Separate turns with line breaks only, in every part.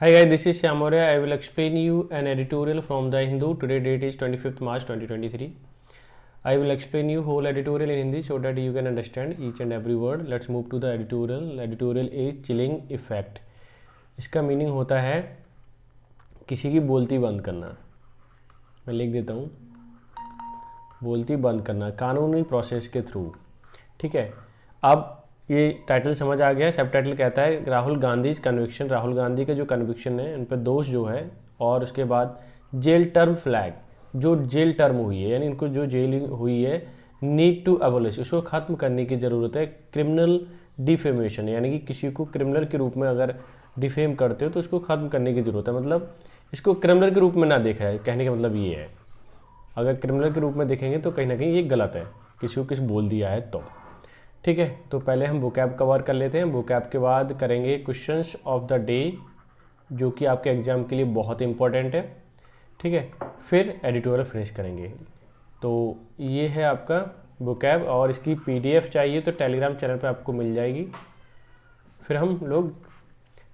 Hi guys, this is Shyam Maurya. I will explain you an editorial from The Hindu. Today date is 25th March 2023. I will explain you whole editorial in Hindi so that you can understand each and every word. Let's move to the editorial. Editorial is chilling effect. इसका meaning होता है किसी की बोलती बंद करना। मैं लिख देता हूँ, बोलती बंद करना कानूनी प्रोसेस के थ्रू। ठीक है, अब ये टाइटल समझ आ गया। सब टाइटल कहता है राहुल गांधी कन्विक्शन, राहुल गांधी का जो कन्विक्शन है, उन पर दोष जो है, और उसके बाद जेल टर्म फ्लैग, जो जेल टर्म हुई है यानी इनको जो जेल हुई है, नीड टू एबोलिश, उसको ख़त्म करने की ज़रूरत है। क्रिमिनल डिफेमेशन यानी कि किसी को क्रिमिनल के रूप में अगर डिफेम करते हो तो उसको ख़त्म करने की ज़रूरत है। मतलब इसको क्रिमिनल के रूप में ना देखा है, कहने का मतलब ये है। अगर क्रिमिनल के रूप में देखेंगे तो कहीं ना कहीं ये गलत है, किसी को कुछ बोल दिया है तो। ठीक है, तो पहले हम वोकैब कवर कर लेते हैं। वोकैब के बाद करेंगे क्वेश्चंस ऑफ द डे, जो कि आपके एग्ज़ाम के लिए बहुत इंपॉर्टेंट है। ठीक है, फिर एडिटोरियल फिनिश करेंगे। तो ये है आपका वोकैब, और इसकी पीडीएफ चाहिए तो टेलीग्राम चैनल पे आपको मिल जाएगी। फिर हम लोग,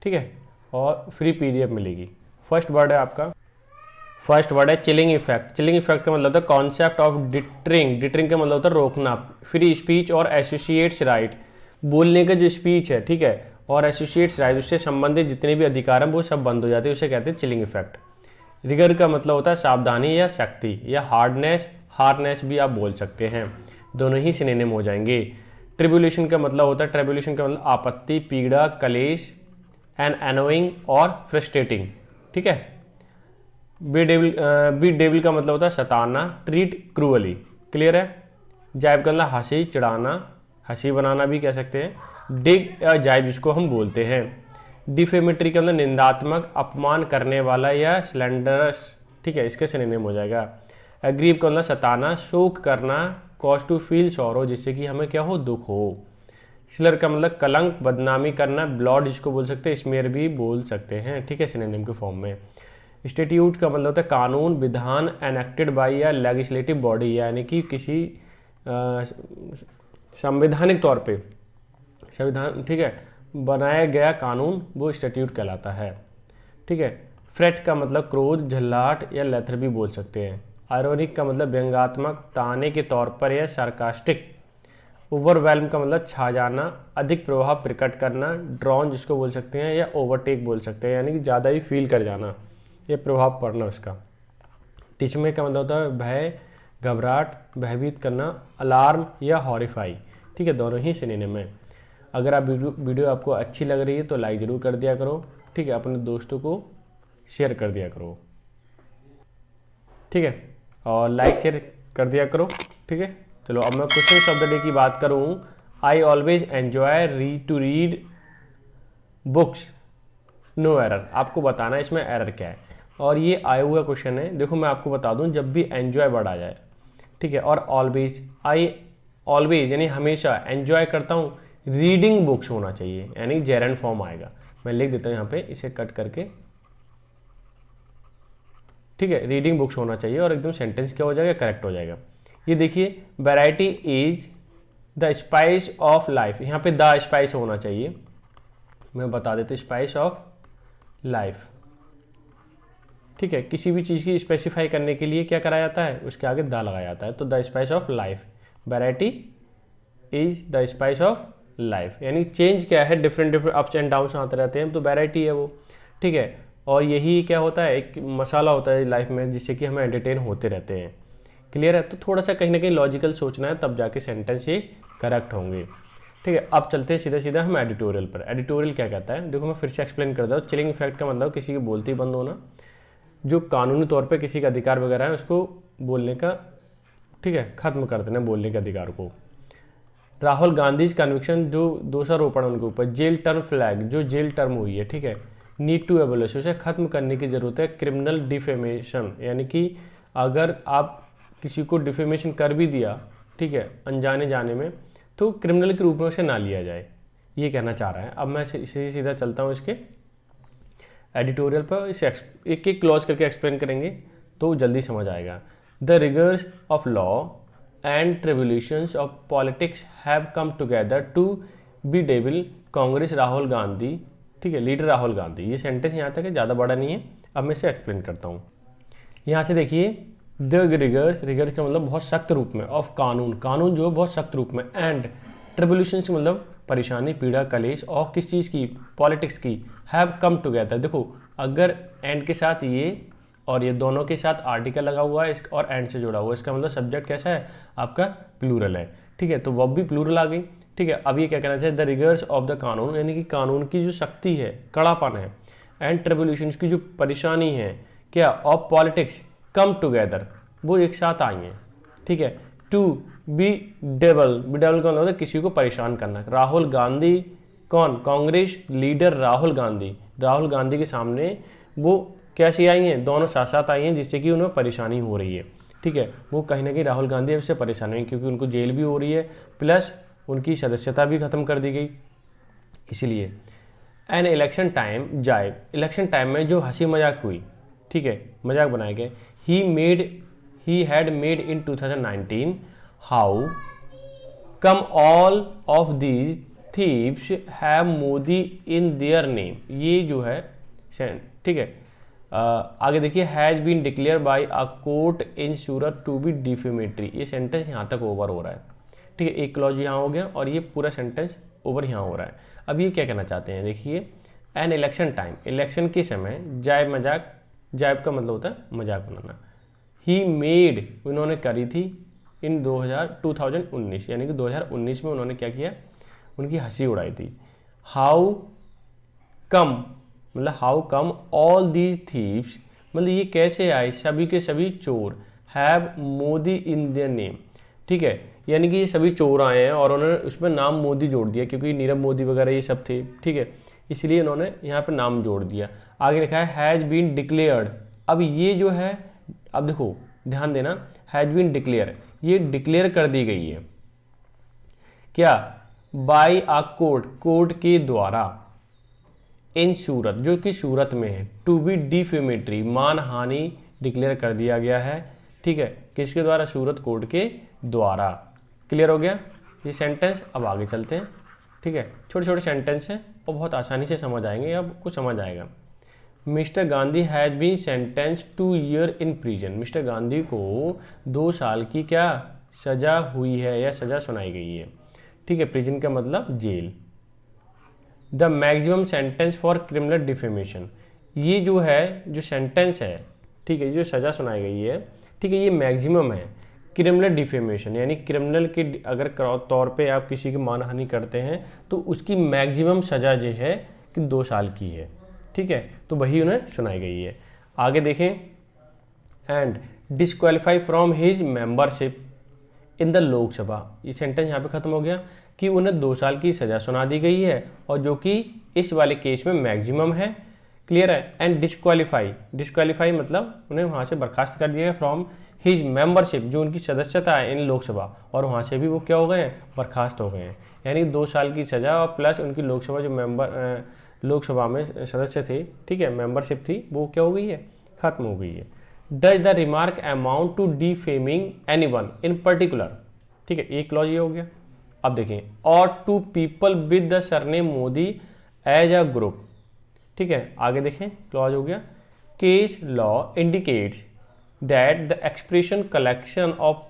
ठीक है, और फ्री पीडीएफ मिलेगी। फर्स्ट वर्ड है आपका, फर्स्ट वर्ड है चिलिंग इफेक्ट। चिलिंग इफेक्ट का मतलब होता है कॉन्सेप्ट ऑफ डिटरिंग। डिटरिंग का मतलब होता है रोकना। फ्री स्पीच और एसोसिएट्स राइट, बोलने का जो स्पीच है, ठीक है, और एसोसिएट्स राइट, उससे संबंधित जितने भी अधिकार हैं वो सब बंद हो जाते हैं, उसे कहते हैं चिलिंग इफेक्ट। रिगर का मतलब होता है सावधानी या शक्ति, या हार्डनेस, हार्डनेस भी आप बोल सकते हैं, दोनों ही सिनोनिम हो जाएंगे। ट्रिब्यूलेशन का मतलब होता है, ट्रिब्यूलेशन का मतलब आपत्ति, पीड़ा, कलेश, एंड एनोइंग और फ्रस्ट्रेटिंग। ठीक है, बी डेविल का मतलब होता है सताना, ट्रीट क्रूअली। क्लियर है। जाइब का मतलब हंसी, चिढ़ाना, हंसी बनाना भी कह सकते हैं। डिग या जाइब जिसको हम बोलते हैं। डिफेमेटरी का मतलब निंदात्मक, अपमान करने वाला या स्लैंडरस। ठीक है, इसके सिनोनिम हो जाएगा। एग्रीव का मतलब सताना, शोक करना, कॉज टू फील सॉरो, जिससे कि हमें क्या हो, दुख हो। स्लर का मतलब कलंक, बदनामी करना। ब्लॉड जिसको बोल सकते हैं, स्मेयर भी बोल सकते हैं। ठीक है, सिनोनिम के फॉर्म में। स्टेट्यूट का मतलब होता है कानून, विधान, एनेक्टेड बाय या लेजिस्लेटिव बॉडी, यानी कि किसी संवैधानिक तौर पे संविधान, ठीक है, बनाया गया कानून, वो स्टेट्यूट कहलाता है। ठीक है। फ्रेट का मतलब क्रोध, झल्लाहट या लेथर भी बोल सकते हैं। आयरोनिक का मतलब व्यंग्यात्मक, ताने के तौर पर या सार्कास्टिक। ओवरवेल्म का मतलब छा जाना, अधिक प्रभाव प्रकट करना। ड्रॉन जिसको बोल सकते हैं, या ओवरटेक बोल सकते हैं, यानी कि ज़्यादा ही फील कर जाना, ये प्रभाव पड़ना उसका। टिचमे का मतलब होता है भय, घबराहट, भयभीत करना। अलार्म या हॉरिफाई, ठीक है, दोनों ही सिनोनिम है। अगर आप वीडियो आपको अच्छी लग रही है तो लाइक ज़रूर कर दिया करो। ठीक है, अपने दोस्तों को शेयर कर दिया करो। ठीक है, और लाइक शेयर कर दिया करो। ठीक है, चलो अब मैं क्वेश्चन ऑफ द डे की बात करूँ। I always enjoy to read books, no error. आपको बताना है इसमें एरर क्या है, और ये आया हुआ क्वेश्चन है। देखो मैं आपको बता दूं, जब भी एन्जॉय वर्ड आ जाए, ठीक है, और ऑलवेज, आई ऑलवेज यानी हमेशा एन्जॉय करता हूँ, रीडिंग बुक्स होना चाहिए, यानी जेरंड फॉर्म आएगा। मैं लिख देता हूँ यहाँ पे, इसे कट करके। ठीक है, रीडिंग बुक्स होना चाहिए, और एकदम सेंटेंस क्या हो जाएगा, करेक्ट हो जाएगा। ये देखिए, variety is the spice of life, यहाँ पे द स्पाइस होना चाहिए। मैं बता देता हूँ, स्पाइस ऑफ लाइफ। ठीक है, किसी भी चीज़ की स्पेसिफाई करने के लिए क्या करा जाता है, उसके आगे द लगाया जाता है। तो the spice of life, variety is the spice of life, यानी चेंज क्या है, different different ups and downs आते रहते हैं, तो वैरायटी है वो। ठीक है, और यही क्या होता है, एक मसाला होता है लाइफ में, जिससे कि हमें एंटरटेन होते रहते हैं। क्लियर है। तो थोड़ा सा कहीं ना कहीं लॉजिकल सोचना है, तब जाके सेंटेंस ये करेक्ट होंगे। ठीक है, अब चलते हैं सीधा सीधा हम एडिटोरियल पर। एडिटोरियल क्या कहता है, देखो मैं फिर से एक्सप्लेन कर दूँ। चिलिंग इफेक्ट का मतलब किसी की बोलती बंद होना, जो कानूनी तौर पे किसी का अधिकार वगैरह है उसको बोलने का, ठीक है, खत्म कर देना बोलने के अधिकार को। राहुल गांधी कन्विक्शन, जो दोषारोपण उनके ऊपर। जेल टर्म फ्लैग, जो जेल टर्म हुई है, ठीक है। नीड टू एबोलिश, उसे खत्म करने की जरूरत है। क्रिमिनल डिफेमेशन, यानी कि अगर आप किसी को डिफेमेशन कर भी दिया, ठीक है, अनजाने जाने में, तो क्रिमिनल के रूप में उसे ना लिया जाए, ये कहना चाह रहा है। अब मैं इसे सीधा चलता हूँ इसके एडिटोरियल पर, इसे एक एक क्लॉज करके एक्सप्लेन करेंगे तो जल्दी समझ आएगा। The rigours of law and tribulations of politics have come together to bedevil Congress Rahul Gandhi ठीक है, लीडर राहुल गांधी। ये सेंटेंस यहाँ तक है, ज़्यादा बड़ा नहीं है। अब मैं इसे एक्सप्लेन करता हूँ। यहाँ से देखिए, द रिगर्स, रिगर्स का मतलब बहुत सख्त रूप में, ऑफ कानून, कानून जो बहुत सख्त रूप में, एंड ट्रिब्यूलेशन मतलब परेशानी, पीड़ा, कलेश, ऑफ किस चीज़ की, पॉलिटिक्स की, हैव कम टुगेदर। देखो अगर एंड के साथ ये और ये दोनों के साथ आर्टिकल लगा हुआ है और एंड से जुड़ा हुआ है, इसका मतलब सब्जेक्ट कैसा है आपका, प्लूरल है। ठीक है, तो वर्ब भी प्लूरल आ गई। ठीक है, अब ये क्या कहना चाहिए, द रिगर्स ऑफ द कानून, यानी कि कानून की जो शक्ति है, कड़ापन है, एंड ट्रिब्यूलेशंस की जो परेशानी है, क्या, ऑफ पॉलिटिक्स, कम टुगेदर, वो एक साथ आई हैं। ठीक है, to bedevil, bedevil का मतलब किसी को परेशान करना। राहुल गांधी कौन, कांग्रेस लीडर राहुल गांधी, राहुल गांधी के सामने वो कैसी आई हैं, दोनों साथ साथ आई हैं, जिससे कि उन्हें परेशानी हो रही है। ठीक है, वो कहीं ना कहीं राहुल गांधी अब से परेशान हुई क्योंकि उनको जेल भी हो रही है, प्लस उनकी सदस्यता भी खत्म कर दी गई, इसीलिए। एन इलेक्शन टाइम जाए, इलेक्शन टाइम में जो हंसी मजाक हुई, ठीक है, मजाक बनाए गए, he had made in 2019, how come all of these thieves have Modi in their name. ये जो है, ठीक है, आगे देखिए, has been declared by a court in Surat to be defamatory. ये सेंटेंस यहाँ तक ओवर हो रहा है। ठीक है, एक क्लॉज यहाँ हो गया और ये पूरा सेंटेंस ओवर यहाँ हो रहा है। अब ये क्या कहना चाहते हैं, देखिए, एन इलेक्शन टाइम, इलेक्शन के समय, जायब मजाक, जायब का मतलब होता है मजाक बनाना, ही मेड, उन्होंने करी थी, इन 2019 यानी कि 2019 में उन्होंने क्या किया, उनकी हंसी उड़ाई थी। हाउ कम मतलब how come all these thieves, मतलब ये कैसे आए, सभी के सभी चोर, have Modi in their name. ठीक है, यानी कि ये सभी चोर आए हैं और उन्होंने उसमें नाम मोदी जोड़ दिया क्योंकि नीरव मोदी वगैरह ये सब थे। ठीक है, इसलिए इन्होंने यहाँ पर नाम जोड़ दिया। आगे लिखा है हैज़ बीन डिक्लेयर्ड। अब ये जो है, अब देखो ध्यान देना, हैज़ बीन डिक्लेयर, ये डिक्लेयर कर दी गई है क्या, बाय अ कोर्ट, कोर्ट के द्वारा, इन सूरत, जो कि सूरत में है, टू बी डिफेमेटरी, मानहानि डिक्लेयर कर दिया गया है। ठीक है, किसके द्वारा, सूरत कोर्ट के द्वारा। क्लियर हो गया ये सेंटेंस। अब आगे चलते हैं। ठीक है, छोटे छोटे सेंटेंस हैं और बहुत आसानी से समझ आएंगे, अब कुछ समझ आएगा। Mr Gandhi has been sentence 2 year in prison. Mr Gandhi को 2 साल की क्या सजा हुई है या सजा सुनाई गई है। ठीक है, प्रिजन का मतलब जेल। The maximum sentence for criminal defamation, ये जो है, जो सेंटेंस है, ठीक है, जो सज़ा सुनाई गई है, ठीक है, ये मैक्सिमम है क्रिमिनल डिफेमेशन, यानी क्रिमिनल के अगर तौर पे आप किसी की मानहानि करते हैं तो उसकी मैक्सिमम सज़ा जो है कि 2 साल की है। ठीक है, तो वही उन्हें सुनाई गई है। आगे देखें, and disqualify from his membership in the Lok Sabha. ये सेंटेंस यहाँ पे खत्म हो गया कि उन्हें 2 साल की सज़ा सुना दी गई है और जो कि इस वाले केस में मैक्सिमम है। क्लियर है। एंड डिस्क्वालीफाई, डिस्क्वालीफाई मतलब उन्हें वहाँ से बर्खास्त कर दिया है फ्रॉम हिज मेंबरशिप, जो उनकी सदस्यता है इन लोकसभा, और वहाँ से भी वो क्या हो गए हैं, बर्खास्त हो गए हैं। यानी 2 साल की सज़ा और प्लस उनकी लोकसभा जो मेंबर लोकसभा में सदस्य थे, ठीक है, मेंबरशिप थी, वो क्या हो गई है, खत्म हो गई है। Does the remark amount to defaming anyone in particular. ठीक है, एक क्लॉज ये हो गया। अब देखें, और to people with the surname Modi as a group. ठीक है, आगे देखें, क्लॉज हो गया। Case law indicates that the expression collection of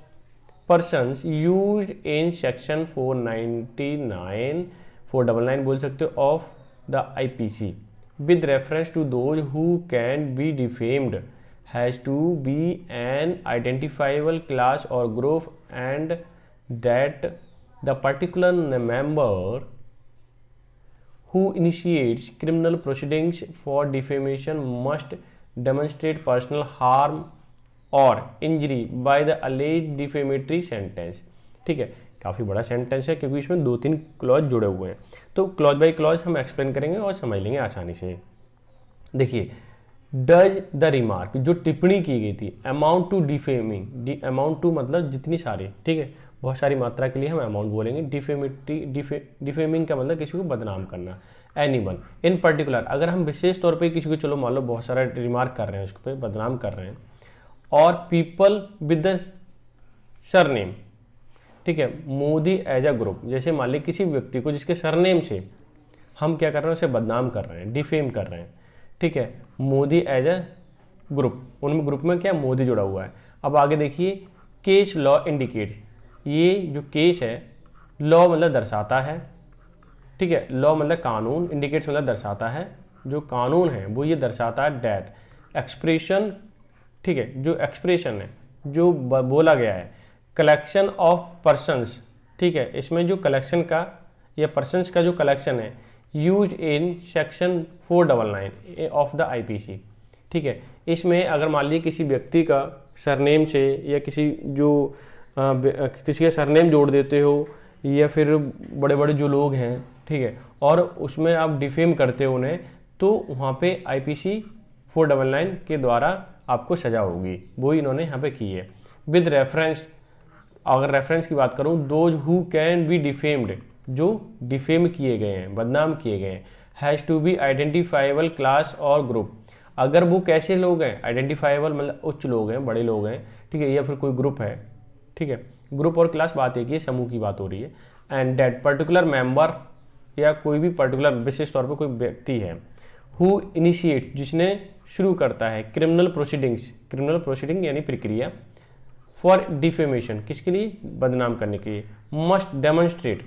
persons used in section 499 499 बोल सकते हो ऑफ द IPC with reference to those who can be defamed has to be an identifiable class or group, and that the particular member who initiates criminal proceedings for defamation must demonstrate personal harm और injury bye the alleged defamatory sentence. ठीक है, काफ़ी बड़ा sentence है क्योंकि इसमें 2-3 clause जुड़े हुए हैं, तो क्लॉज बाय क्लॉज हम एक्सप्लेन करेंगे और समझ लेंगे आसानी से। देखिए, डज द रिमार्क, जो टिप्पणी की गई थी, amount to defaming, amount to मतलब जितनी सारी, ठीक है, बहुत सारी मात्रा के लिए हम अमाउंट बोलेंगे। डिफेमिंग का मतलब किसी को बदनाम करना। एनीवन इन पर्टिकुलर, अगर हम विशेष तौर पर किसी को, चलो मान लो बहुत सारा रिमार्क कर रहे हैं, उसको पे बदनाम कर रहे हैं, और पीपल विद द सरनेम, ठीक है, मोदी एज अ ग्रुप, जैसे मान ली किसी व्यक्ति को जिसके सरनेम से हम क्या कर रहे हैं, उसे बदनाम कर रहे हैं, डिफेम कर रहे हैं, ठीक है। मोदी एज अ ग्रुप, उनमें ग्रुप में क्या मोदी जुड़ा हुआ है। अब आगे देखिए, केस लॉ इंडिकेट, ये जो केस है, लॉ मतलब दर्शाता है, ठीक है, लॉ मतलब कानून, इंडिकेट्स मतलब दर्शाता है, जो कानून है वो ये दर्शाता है डैट एक्सप्रेशन, ठीक है, जो एक्सप्रेशन है, जो बोला गया है, कलेक्शन ऑफ पर्सन्स, ठीक है, इसमें जो कलेक्शन का या पर्सन्स का जो कलेक्शन है use in section 499 of the IPC, ठीक है। इसमें अगर मान लीजिए किसी व्यक्ति का सरनेम से या किसी किसी का सरनेम जोड़ देते हो, या फिर बड़े बड़े जो लोग हैं, ठीक है, और उसमें आप डिफेम करते हो उन्हें, तो वहाँ पे आईपीसी 499 के द्वारा आपको सजा होगी, वो इन्होंने यहाँ पे की है। विद रेफरेंस, अगर रेफरेंस की बात करूँ, those who can be defamed, जो डिफेम किए गए हैं, बदनाम किए गए हैं, has to be identifiable class और ग्रुप। अगर वो कैसे लोग हैं, आइडेंटिफाइबल मतलब उच्च लोग हैं, बड़े लोग हैं, ठीक है, या फिर कोई ग्रुप है, ठीक है, ग्रुप और क्लास बात एक ही, समूह की बात हो रही है। एंड दैट पर्टिकुलर मेंबर, या कोई भी पर्टिकुलर विशेष तौर पर कोई व्यक्ति है, हु इनिशिएट, जिसने शुरू करता है, क्रिमिनल प्रोसीडिंग्स, क्रिमिनल प्रोसीडिंग यानी प्रक्रिया, फॉर डिफेमेशन, किसके लिए, बदनाम करने के लिए, मस्ट डेमोन्स्ट्रेट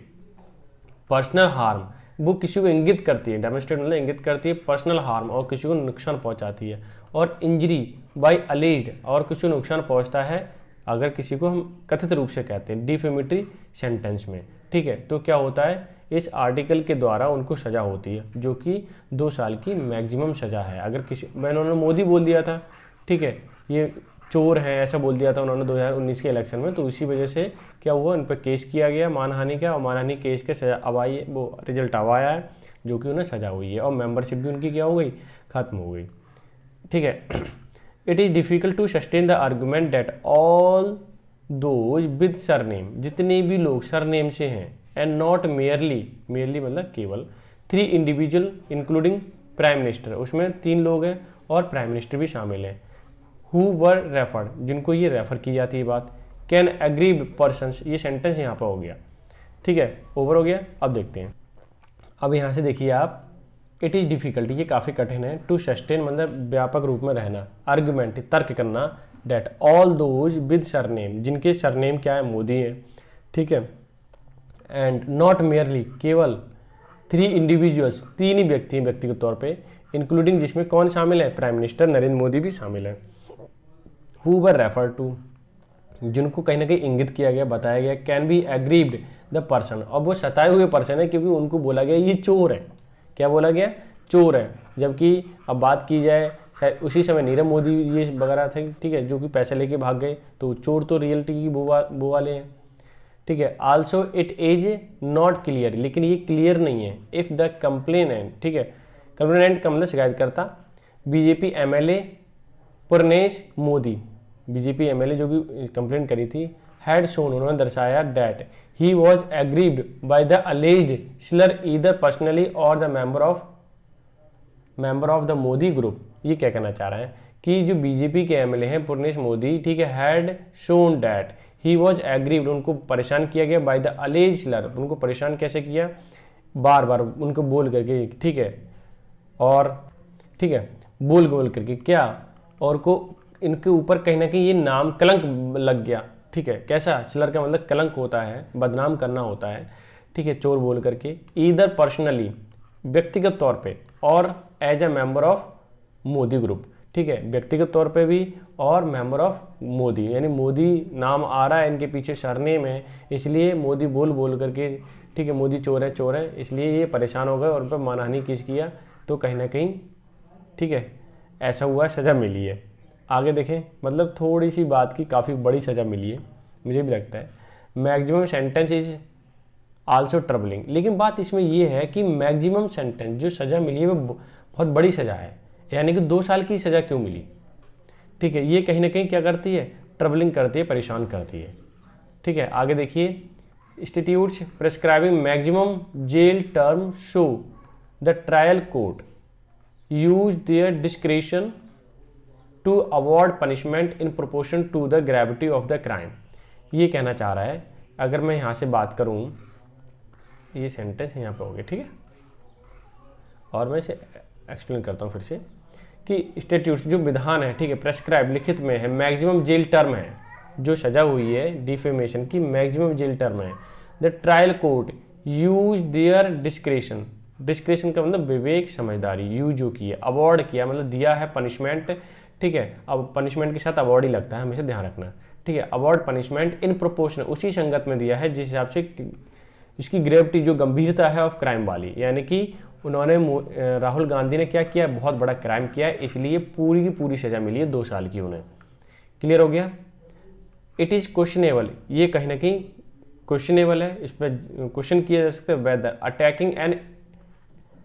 पर्सनल हार्म, वो किसी को इंगित करती है, डेमोन्स्ट्रेट मतलब इंगित करती है पर्सनल हार्म, और किसी को नुकसान पहुंचाती है, और इंजरी बाय अलेज्ड, और किसी को नुकसान पहुंचता है अगर किसी को हम कथित रूप से कहते हैं डिफेमेटरी सेंटेंस में, ठीक है, तो क्या होता है, इस आर्टिकल के द्वारा उनको सजा होती है, जो कि 2 साल की मैक्सिमम सजा है। अगर किसी, मैंने मोदी बोल दिया था, ठीक है, ये चोर हैं ऐसा बोल दिया था उन्होंने 2019 के इलेक्शन में, तो इसी वजह से क्या हुआ, उन पर केस किया गया मानहानि का, और मानहानि केस के सजा अब आई, वो रिजल्ट अब आया है, जो कि उन्हें सजा हुई है, और मेंबरशिप भी उनकी क्या हो गई, खत्म हो गई, ठीक है। It is difficult to sustain the argument that all those with surname, जितने भी लोग सरनेम से हैं, एंड नॉट मेयरली, मेयरली मतलब केवल, 3 इंडिविजुअल इंक्लूडिंग प्राइम मिनिस्टर, उसमें 3 लोग हैं और प्राइम मिनिस्टर भी शामिल हैं, हु वर रेफर्ड, जिनको ये रेफर की जाती है बात, कैन एग्रीड पर्सन्स, ये सेंटेंस यहाँ पर हो गया, ठीक है, ओवर हो गया। अब देखते हैं, अब यहाँ से देखिए आप, इट इज़ डिफिकल्ट, ये काफ़ी कठिन है, टू सस्टेन मतलब व्यापक रूप में रहना, आर्गूमेंट तर्क करना, that all those with surname, जिनके सरनेम क्या है, मोदी है, ठीक है, एंड नॉट मेयरली, केवल 3 इंडिविजुअल्स, 3 ही व्यक्ति हैं व्यक्तिगत तौर पे, इंक्लूडिंग, जिसमें कौन शामिल है, प्राइम मिनिस्टर नरेंद्र मोदी भी शामिल है, हु वर रेफर टू, जिनको कहीं ना कहीं इंगित किया गया, बताया गया, can be aggrieved the person, अब वो सताए हुए पर्सन है, क्योंकि उनको बोला गया ये चोर है, क्या बोला गया, चोर है, जबकि अब बात की जाए उसी समय नीरव मोदी ये वगैरह थे, ठीक है, जो कि पैसे लेके भाग गए, तो चोर तो रियलिटी की वो वाले हैं, ठीक है। Also it is not clear, लेकिन ये क्लियर नहीं है, इफ़ द कंप्लेनेंट, ठीक है, कंप्लेनेंट का मतलब शिकायत करता, BJP MLA Purnesh Modi, BJP MLA जो भी कंप्लेंट करी थी, हैड शोन, उन्होंने दर्शाया, that he was aggrieved by the alleged slur either personally or the member of the Modi group. ये क्या कहना चाह रहे हैं कि जो बीजेपी के एमएलए हैं पुरनेश मोदी, ठीक है, had shown that he was aggrieved, उनको परेशान किया गया, बाय द अलेज्ड स्लर, उनको परेशान कैसे किया, बार बार उनको बोल करके, ठीक है, और ठीक है, बोल करके क्या, और को इनके ऊपर कहीं ना कहीं ये नाम कलंक लग गया, ठीक है, कैसा, स्लर का मतलब कलंक होता है, बदनाम करना होता है, ठीक है, चोर बोल करके, ईदर पर्सनली, व्यक्तिगत तौर पे, और as a member of Modi group, ठीक है, व्यक्तिगत तौर पे भी, और मेंबर ऑफ मोदी, यानी मोदी नाम आ रहा है इनके पीछे, सरनेम है, इसलिए मोदी बोल करके, ठीक है, मोदी चोर है, इसलिए ये परेशान हो गए और उन पर मानहानि केस किया, तो कहीं ना कहीं, ठीक है, ऐसा हुआ, सज़ा मिली है। आगे देखें, मतलब थोड़ी सी बात की काफ़ी बड़ी सज़ा मिली है, मुझे भी लगता है। Maximum sentence is also troubling, लेकिन बात इसमें यह है कि मैक्सिमम सेंटेंस जो सज़ा मिली है वो बहुत बड़ी सज़ा है, यानी कि 2 साल की सज़ा क्यों मिली, ठीक है, ये कहीं ना कहीं क्या करती है, ट्रबलिंग करती है, परेशान करती है, ठीक है। आगे देखिए, institutes prescribing maximum jail term show the trial court use their discretion to award punishment in proportion to the gravity of the crime. ये कहना चाह रहा है, अगर मैं यहाँ से बात करूँ, ये सेंटेंस यहाँ पे हो गया, ठीक है, और मैं इसे एक्सप्लेन करता हूँ फिर से कि स्टैट्यूट्स जो विधान है, ठीक है, प्रेस्क्राइब लिखित में है, मैक्सिमम जेल टर्म है, जो सजा हुई है डिफेमेशन की मैक्सिमम जेल टर्म है। The trial court use their discretion, discretion का मतलब विवेक समझदारी, यूज जो किया, अवॉर्ड किया मतलब दिया है पनिशमेंट, ठीक है, अब पनिशमेंट के साथ अवॉर्ड ही लगता है, हमेशा ध्यान रखना, ठीक है, अवॉर्ड पनिशमेंट इन प्रोपोर्शन, उसी संगत में दिया है जिस हिसाब से इसकी ग्रेविटी जो गंभीरता है ऑफ क्राइम वाली, यानी कि उन्होंने राहुल गांधी ने क्या किया, बहुत बड़ा क्राइम किया है, इसलिए पूरी की पूरी सजा मिली है 2 साल की उन्हें। क्लियर हो गया। इट इज़ क्वेश्चनेबल, ये कहीं ना कहीं क्वेश्चनेबल है, इस पर क्वेश्चन किया जा सकता है वेदर अटैकिंग एंड,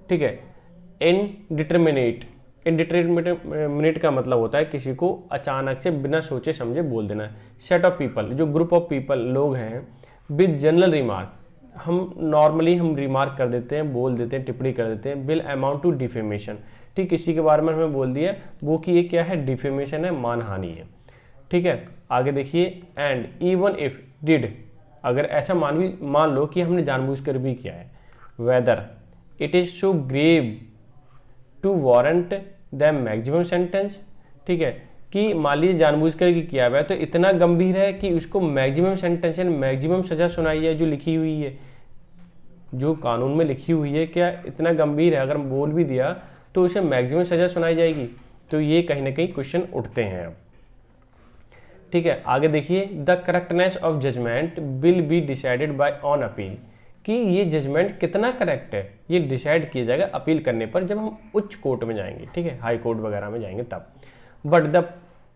ठीक है, इनडिटरमिनेट, इनडिटरमिनेट का मतलब होता है किसी को अचानक से बिना सोचे समझे बोल देना। सेट ऑफ पीपल, जो ग्रुप ऑफ पीपल लोग हैं, विद जनरल रिमार्क, हम नॉर्मली हम रिमार्क कर देते हैं, बोल देते हैं, टिप्पणी कर देते हैं, विल अमाउंट टू डिफेमेशन, ठीक, किसी के बारे में हमें बोल दिया वो कि ये क्या है, डिफेमेशन है, मानहानि है, ठीक है। आगे देखिए, एंड इवन इफ डिड, अगर ऐसा मान लो कि हमने जानबूझकर भी किया है, whether it is so grave to warrant the maximum sentence, ठीक है, कि मान लीजिए जानबूझकर की किया हुआ है तो इतना गंभीर है कि उसको मैक्सिमम सेंटेंस यानी मैक्सिमम सजा सुनाई है, जो लिखी हुई है, जो कानून में लिखी हुई है, क्या इतना गंभीर है, अगर बोल भी दिया तो उसे मैक्सिमम सजा सुनाई जाएगी। तो ये कहीं ना कहीं क्वेश्चन उठते हैं अब, ठीक है। आगे देखिए, the correctness of judgement will be decided by on appeal, कि ये जजमेंट कितना करेक्ट है ये डिसाइड किया जाएगा अपील करने पर, जब हम उच्च कोर्ट में जाएंगे, ठीक है, हाई कोर्ट वगैरह में जाएंगे तब। But the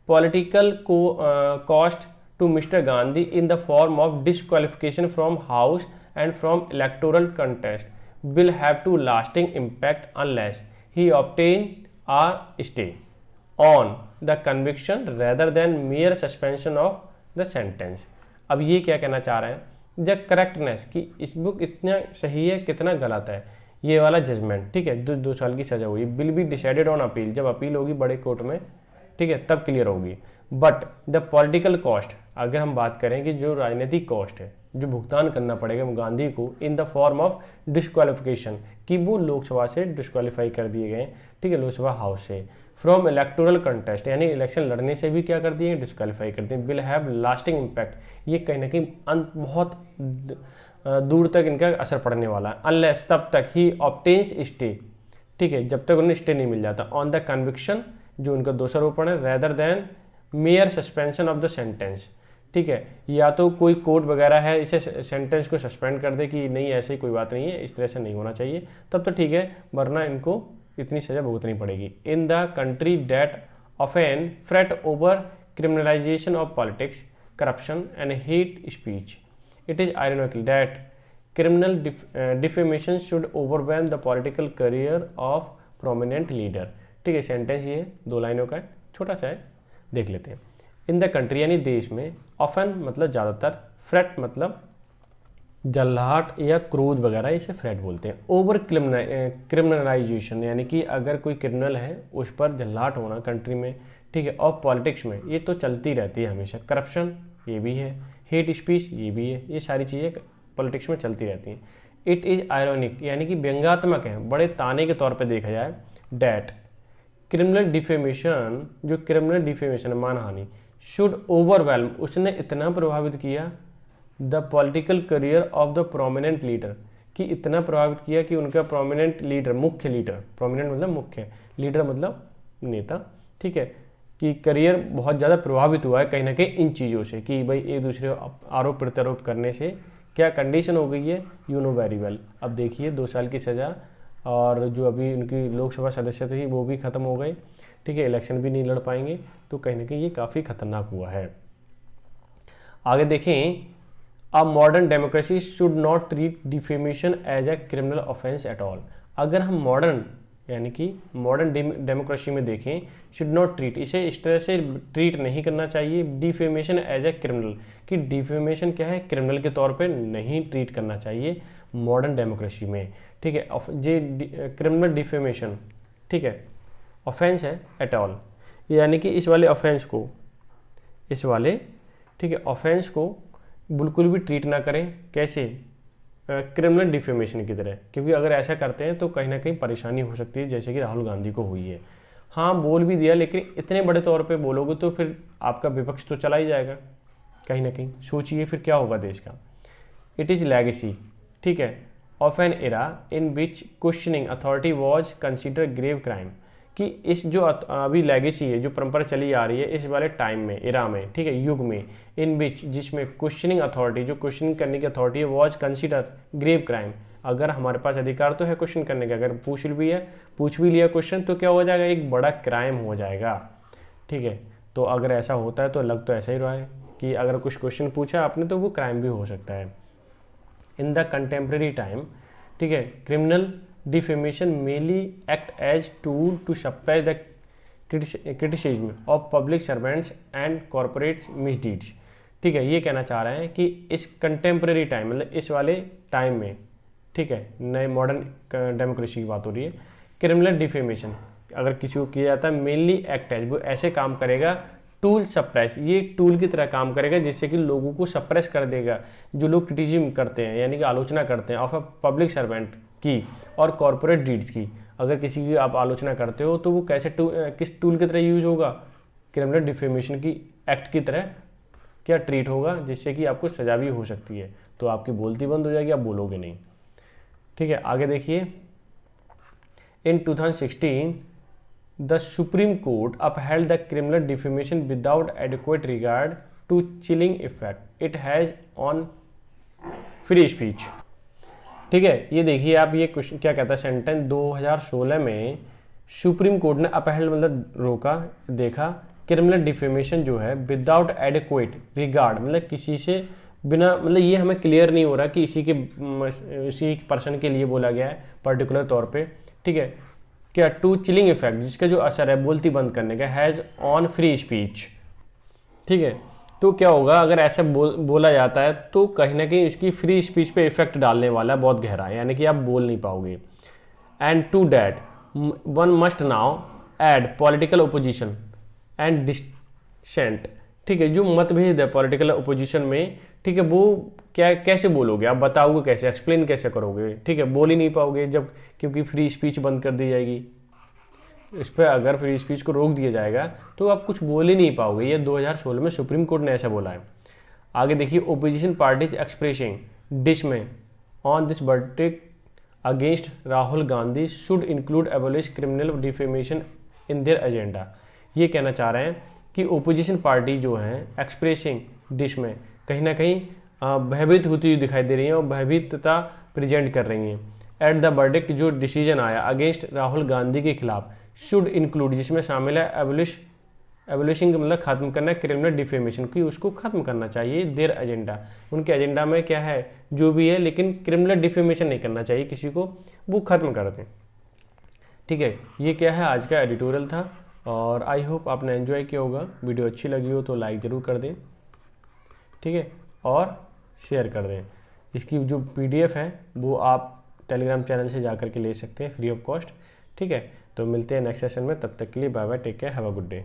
political cost to mister Gandhi in the form of disqualification from house and from electoral contest will have to lasting impact unless he obtain a stay on the conviction rather than mere suspension of the sentence. अब ये क्या कहना चाह रहे हैं, जब correctness कि इस बुक इतना सही है कितना गलत है, ये वाला जजमेंट, ठीक है, 2 साल की सजा हुई, will be decided on appeal, जब अपील होगी बड़े कोर्ट में, ठीक है, तब क्लियर होगी। बट द पॉलिटिकल कॉस्ट, अगर हम बात करें कि जो राजनीतिक कॉस्ट है, जो भुगतान करना पड़ेगा गांधी को इन द फॉर्म ऑफ डिस्क्वालिफिकेशन, कि वो लोकसभा से डिस्क्वालीफाई कर दिए गए, ठीक है, लोकसभा हाउस से, फ्रॉम इलेक्टोरल कंटेस्ट यानी इलेक्शन लड़ने से भी क्या कर दिए, डिस्क्वालीफाई कर दिए, विल हैव लास्टिंग इम्पैक्ट, ये कहीं ना कहीं बहुत दूर तक इनका असर पड़ने वाला है, अनलेस तब तक ही ऑब्टेन्स स्टे, ठीक है, जब तक उन्हें स्टे नहीं मिल जाता, ऑन द कन्विक्शन, जो उनका दोषारोपण है, rather than mere suspension of the sentence, ठीक है, या तो कोई कोर्ट वगैरह है इसे सेंटेंस को सस्पेंड कर दे कि नहीं ऐसी कोई बात नहीं है, इस तरह से नहीं होना चाहिए, तब तो ठीक है, वरना इनको इतनी सजा भुगतनी पड़ेगी। In the country that often fret over criminalization of politics, corruption and hate speech, it is ironical that criminal defamation should overwhelm the political career of prominent leader, ठीक है, सेंटेंस ये 2 लाइनों का है, छोटा सा है, देख लेते हैं। इन द कंट्री यानी देश में, ऑफन मतलब ज़्यादातर, फ्रेट मतलब जल्लाहट या क्रोध वगैरह, इसे फ्रेट बोलते हैं। ओवर क्रिमिनलाइजेशन यानी कि अगर कोई क्रिमिनल है उस पर जल्लाहट होना कंट्री में, ठीक है, और पॉलिटिक्स में ये तो चलती रहती है हमेशा, करप्शन ये भी है, हेट स्पीच ये भी है, ये सारी चीज़ें पॉलिटिक्स में चलती रहती हैं। इट इज़ आयरॉनिक यानी कि व्यंग्यात्मक है, बड़े ताने के तौर पे देखा जाए, डैट क्रिमिनल डिफेमेशन, जो क्रिमिनल डिफेमेशन मानहानि, शुड ओवरवेल्म, उसने इतना प्रभावित किया the political career of the prominent leader, कि इतना प्रभावित किया कि उनका प्रोमिनेंट लीडर, मुख्य लीडर, प्रोमिनेंट मतलब मुख्य, लीडर मतलब नेता, ठीक है, कि करियर बहुत ज़्यादा प्रभावित हुआ है कहीं ना कहीं इन चीज़ों से, कि भाई एक दूसरे को आरोप प्रत्यारोप करने से क्या कंडीशन हो गई है, यू नो वेरी वेल। अब देखिए 2 साल की सज़ा, और जो अभी उनकी लोकसभा सदस्य थी वो भी ख़त्म हो गए, ठीक है, इलेक्शन भी नहीं लड़ पाएंगे, तो कहीं ना कहीं ये काफ़ी खतरनाक हुआ है। आगे देखें, a modern democracy should not treat defamation as a criminal offence at all. अगर हम मॉडर्न यानी कि मॉडर्न डेमोक्रेसी में देखें, शुड नॉट ट्रीट, इसे इस तरह से ट्रीट नहीं करना चाहिए, डिफेमेशन एज ए क्रिमिनल, कि डिफेमेशन क्या है, क्रिमिनल के तौर पे नहीं ट्रीट करना चाहिए मॉडर्न डेमोक्रेसी में, ठीक है। जे क्रिमिनल डिफेमेशन, ठीक है, ऑफेंस है एट ऑल, यानी कि इस वाले ऑफेंस को, इस वाले, ठीक है, ऑफेंस को बिल्कुल भी ट्रीट ना करें, कैसे, क्रिमिनल डिफेमेशन की तरह, क्योंकि अगर ऐसा करते हैं तो कहीं ना कहीं परेशानी हो सकती है, जैसे कि राहुल गांधी को हुई है। हाँ बोल भी दिया, लेकिन इतने बड़े तौर पे बोलोगे तो फिर आपका विपक्ष तो चला ही जाएगा कहीं ना कहीं। सोचिए फिर क्या होगा देश का। इट इज़ लेगेसी, ठीक है, of an era in which questioning authority was consider grave crime, कि इस जो अभी लेगेसी है, जो परंपरा चली आ रही है इस वाले टाइम में, एरा में, ठीक है, युग में, इन विच जिसमें क्वेश्चनिंग अथॉरिटी, जो क्वेश्चन करने की अथॉरिटी है, वॉज कंसिडर ग्रेव क्राइम, अगर हमारे पास अधिकार तो है क्वेश्चन करने का, अगर पूछ भी लिया क्वेश्चन तो क्या हो जाएगा, एक बड़ा क्राइम हो जाएगा, ठीक है। तो अगर ऐसा होता है तो लग तो ऐसा ही रहा है कि अगर कुछ क्वेश्चन पूछा आपने तो वो क्राइम भी हो सकता है। इन द कंटेम्प्रेरी टाइम, ठीक है, criminal defamation mainly act as tool to suppress the criticism of public servants and corporate misdeeds, ठीक है। ये कहना चाह रहे हैं कि इस कंटेम्प्रेरी टाइम, मतलब इस वाले टाइम में, ठीक है, नए मॉडर्न डेमोक्रेसी की बात हो रही है, क्रिमिनल डिफेमेशन अगर किसी को किया जाता है, मेनली एक्ट एज, वो ऐसे काम करेगा टूल सप्रेस, ये टूल की तरह काम करेगा जिससे कि लोगों को सप्रेस कर देगा, जो लोग क्रिटिसिज्म करते हैं यानी कि आलोचना करते हैं ऑफ अ पब्लिक सर्वेंट की और कॉरपोरेट डीड्स की। अगर किसी की आप आलोचना करते हो तो वो कैसे किस टूल की तरह यूज होगा, क्रिमिनल डिफेमेशन की एक्ट की तरह क्या ट्रीट होगा, जिससे कि आपको सजा भी हो सकती है, तो आपकी बोलती बंद हो जाएगी, आप बोलोगे नहीं, ठीक है। आगे देखिए, इन 2016 the Supreme Court upheld the criminal defamation without adequate regard to chilling effect it has on free speech, ठीक है। ये देखिए आप, ये क्वेश्चन क्या कहता है, सेंटेंस 2016 में सुप्रीम कोर्ट ने अपहेल्ड मतलब रोका, देखा, क्रिमिनल डिफेमेशन जो है विदाउट एडिक्वेट रिगार्ड, मतलब किसी से बिना, मतलब ये हमें क्लियर नहीं हो रहा कि इसी पर्सन के लिए बोला गया है पर्टिकुलर तौर पे, ठीक है, क्या टू चिलिंग इफेक्ट, जिसका जो असर है बोलती बंद करने का, हैज़ ऑन फ्री स्पीच, ठीक है। तो क्या होगा अगर ऐसा बोला जाता है तो कहीं ना कहीं इसकी फ्री स्पीच पे इफेक्ट डालने वाला है बहुत गहरा, यानी कि आप बोल नहीं पाओगे। And to that one must now add political opposition and dissent, ठीक है, जो मतभेद है पॉलिटिकल ओपोजिशन में, ठीक है, वो क्या कैसे बोलोगे आप, बताओगे कैसे, एक्सप्लेन कैसे करोगे, ठीक है, बोल ही नहीं पाओगे जब, क्योंकि फ्री स्पीच बंद कर दी जाएगी। इस पर अगर फ्री स्पीच को रोक दिया जाएगा तो आप कुछ बोल ही नहीं पाओगे, ये 2016 में सुप्रीम कोर्ट ने ऐसा बोला है। आगे देखिए, ओपोजिशन पार्टीज एक्सप्रेसिंग डिस में on this verdict against Rahul Gandhi should include abolish criminal defamation in their agenda. ये कहना चाह रहे हैं कि ओपोजिशन पार्टी जो है एक्सप्रेसिंग डिश में कहीं ना कहीं भयभीत होती हुई दिखाई दे रही हैं और भयभीतता प्रेजेंट कर रही हैं। एट द वर्डिक्ट, जो डिसीजन आया अगेंस्ट राहुल गांधी के खिलाफ, शुड इंक्लूड, जिसमें शामिल है एबोलिशिंग मतलब खत्म करना, क्रिमिनल डिफेमेशन की उसको खत्म करना चाहिए, देयर एजेंडा, उनके एजेंडा में क्या है जो भी है, लेकिन क्रिमिनल डिफेमेशन नहीं करना चाहिए किसी को, वो खत्म कर दें, ठीक है। ये क्या है आज का एडिटोरियल था और आई होप आपने एंजॉय किया होगा। वीडियो अच्छी लगी हो तो लाइक ज़रूर कर दें, ठीक है, और शेयर कर दें। इसकी जो PDF है वो आप टेलीग्राम चैनल से जा कर के ले सकते हैं फ्री ऑफ कॉस्ट, ठीक है। तो मिलते हैं नेक्स्ट सेशन में, तब तक के लिए bye bye, take care, have a good day.